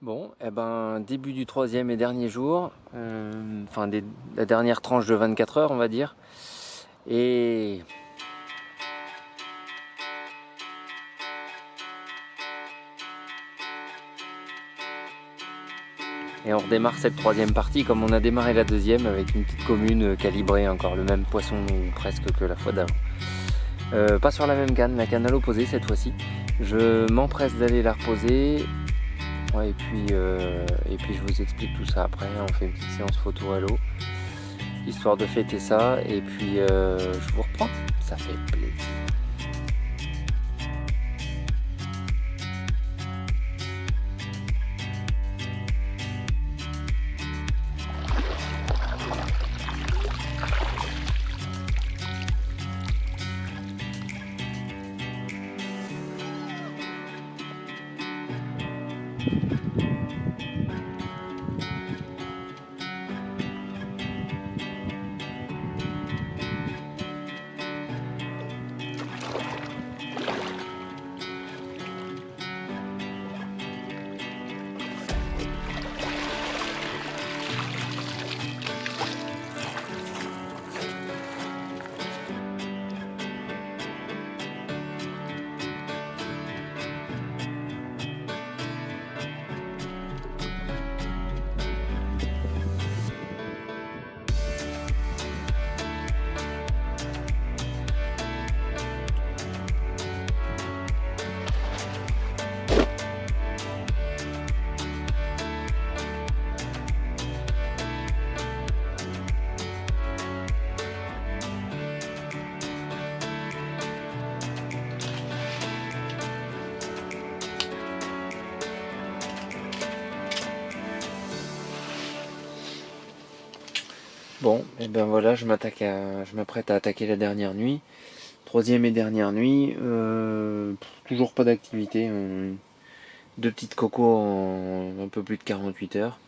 Bon, eh ben, début du troisième et dernier jour, enfin la dernière tranche de 24 heures, on va dire. Et, et on redémarre cette troisième partie comme on a démarré la deuxième avec une petite commune calibrée, encore le même poisson ou presque que la fois d'avant. Pas sur la même canne, la canne à l'opposé cette fois-ci. Je m'empresse d'aller la reposer. Ouais, et puis je vous explique tout ça après. On fait une petite séance photo à l'eau, histoire de fêter ça. Et puis je vous reprends. Ça fait plaisir. Bon, et ben voilà, je m'apprête à attaquer la dernière nuit, troisième et dernière nuit. Toujours pas d'activité, deux petites cocos en un peu plus de 48 heures,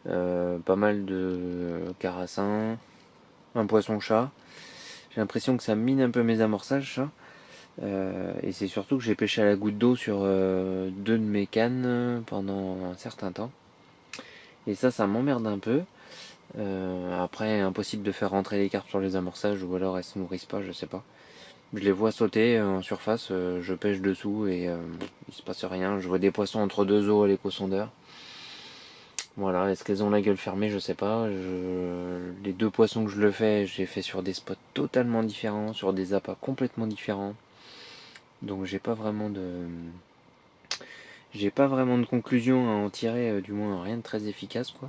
pas mal de carassins, un poisson-chat. J'ai l'impression que ça mine un peu mes amorçages, ça. Et c'est surtout que j'ai pêché à la goutte d'eau sur deux de mes cannes pendant un certain temps. Et ça m'emmerde un peu. Après, impossible de faire rentrer les carpes sur les amorçages ou alors elles se nourrissent pas, je sais pas. Je les vois sauter en surface, je pêche dessous et il se passe rien. Je vois des poissons entre deux eaux à l'éco-sondeur. Voilà, est-ce qu'elles ont la gueule fermée, je sais pas. Les deux poissons que je le fais, j'ai fait sur des spots totalement différents, sur des appâts complètement différents. Donc j'ai pas vraiment de conclusion à en tirer, du moins rien de très efficace quoi.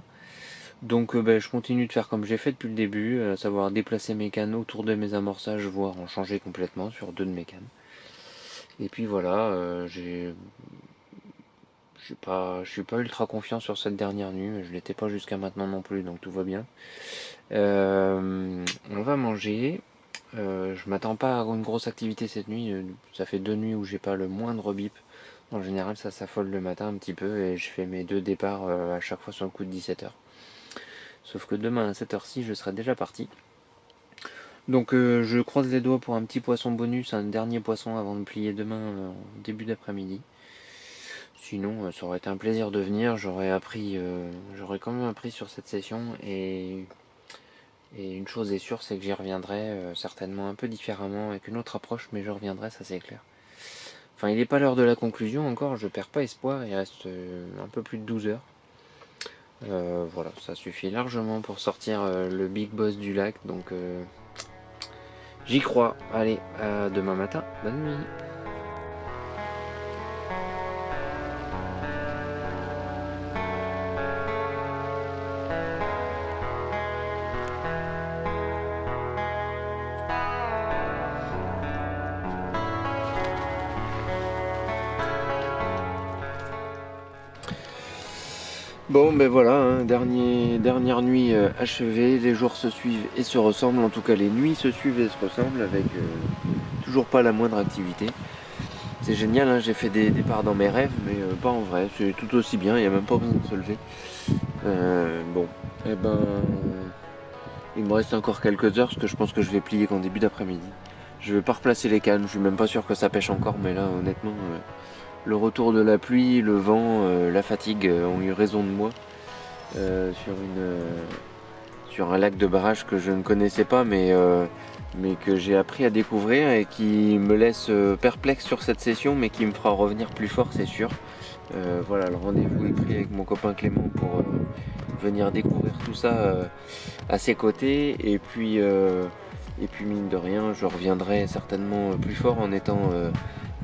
Donc je continue de faire comme j'ai fait depuis le début, à savoir déplacer mes cannes autour de mes amorçages, voire en changer complètement sur deux de mes cannes. Et puis voilà, je suis pas ultra confiant sur cette dernière nuit, mais je l'étais pas jusqu'à maintenant non plus, donc tout va bien. On va manger. Je m'attends pas à une grosse activité cette nuit. Ça fait deux nuits où j'ai pas le moindre bip. En général, ça s'affole le matin un petit peu et je fais mes deux départs à chaque fois sur le coup de 17h. Sauf que demain à cette heure-ci, je serai déjà parti. Donc je croise les doigts pour un petit poisson bonus, un dernier poisson avant de plier demain en début d'après-midi. Sinon, ça aurait été un plaisir de venir. J'aurais quand même appris sur cette session et une chose est sûre, c'est que j'y reviendrai certainement un peu différemment avec une autre approche, mais je reviendrai, ça c'est clair. Enfin, il n'est pas l'heure de la conclusion encore, je perds pas espoir, il reste un peu plus de 12 heures. Voilà, ça suffit largement pour sortir le big boss du lac, donc j'y crois. Allez, à demain matin, bonne nuit. Bon ben voilà, hein, dernière nuit achevée, les jours se suivent et se ressemblent, en tout cas les nuits se suivent et se ressemblent avec toujours pas la moindre activité. C'est génial, hein, j'ai fait des départs dans mes rêves, mais pas en vrai, c'est tout aussi bien, il n'y a même pas besoin de se lever. Bon, et ben il me reste encore quelques heures, parce que je pense que je vais plier qu'en début d'après-midi. Je vais pas replacer les cannes, je suis même pas sûr que ça pêche encore, mais là honnêtement, le retour de la pluie, le vent, la fatigue ont eu raison de moi sur un lac de barrage que je ne connaissais pas, mais que j'ai appris à découvrir et qui me laisse perplexe sur cette session, mais qui me fera revenir plus fort, c'est sûr. Voilà, le rendez-vous est pris avec mon copain Clément pour venir découvrir tout ça à ses côtés, et puis mine de rien, je reviendrai certainement plus fort en étant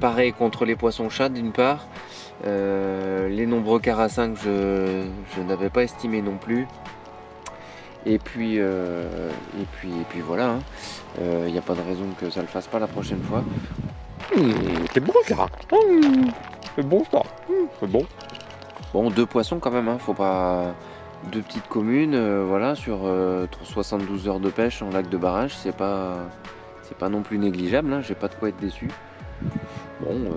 paré contre les poissons-chats d'une part, les nombreux carassins que je n'avais pas estimés non plus. Et puis voilà, il n'y a pas de raison que ça le fasse pas la prochaine fois. C'est bon ça. C'est bon ça. C'est bon. Bon, 2 poissons quand même, hein, faut pas. 2 petites communes, voilà, sur 72 heures de pêche en lac de barrage, c'est pas non plus négligeable, hein, j'ai pas de quoi être déçu. Bon,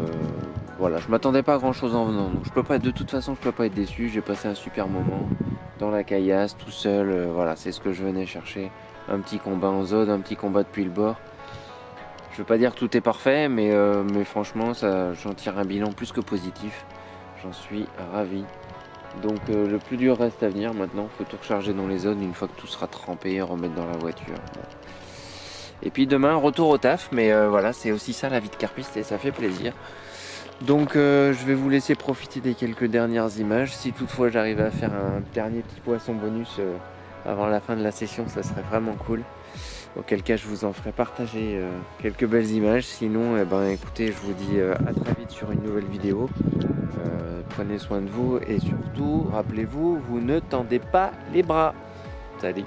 voilà, je m'attendais pas à grand chose en venant, donc de toute façon je peux pas être déçu, j'ai passé un super moment dans la caillasse, tout seul, voilà, c'est ce que je venais chercher. Un petit combat en zone, un petit combat depuis le bord. Je veux pas dire que tout est parfait, mais franchement, j'en tire un bilan plus que positif. J'en suis ravi. Donc le plus dur reste à venir maintenant, faut tout recharger dans les zones une fois que tout sera trempé, remettre dans la voiture. Bon. Et puis demain, retour au taf, mais voilà, c'est aussi ça la vie de carpiste et ça fait plaisir. Donc je vais vous laisser profiter des quelques dernières images. Si toutefois j'arrive à faire un dernier petit poisson bonus avant la fin de la session, ça serait vraiment cool. Auquel cas je vous en ferai partager quelques belles images. Sinon, écoutez, je vous dis à très vite sur une nouvelle vidéo. Prenez soin de vous et surtout, rappelez-vous, vous ne tendez pas les bras. Salut!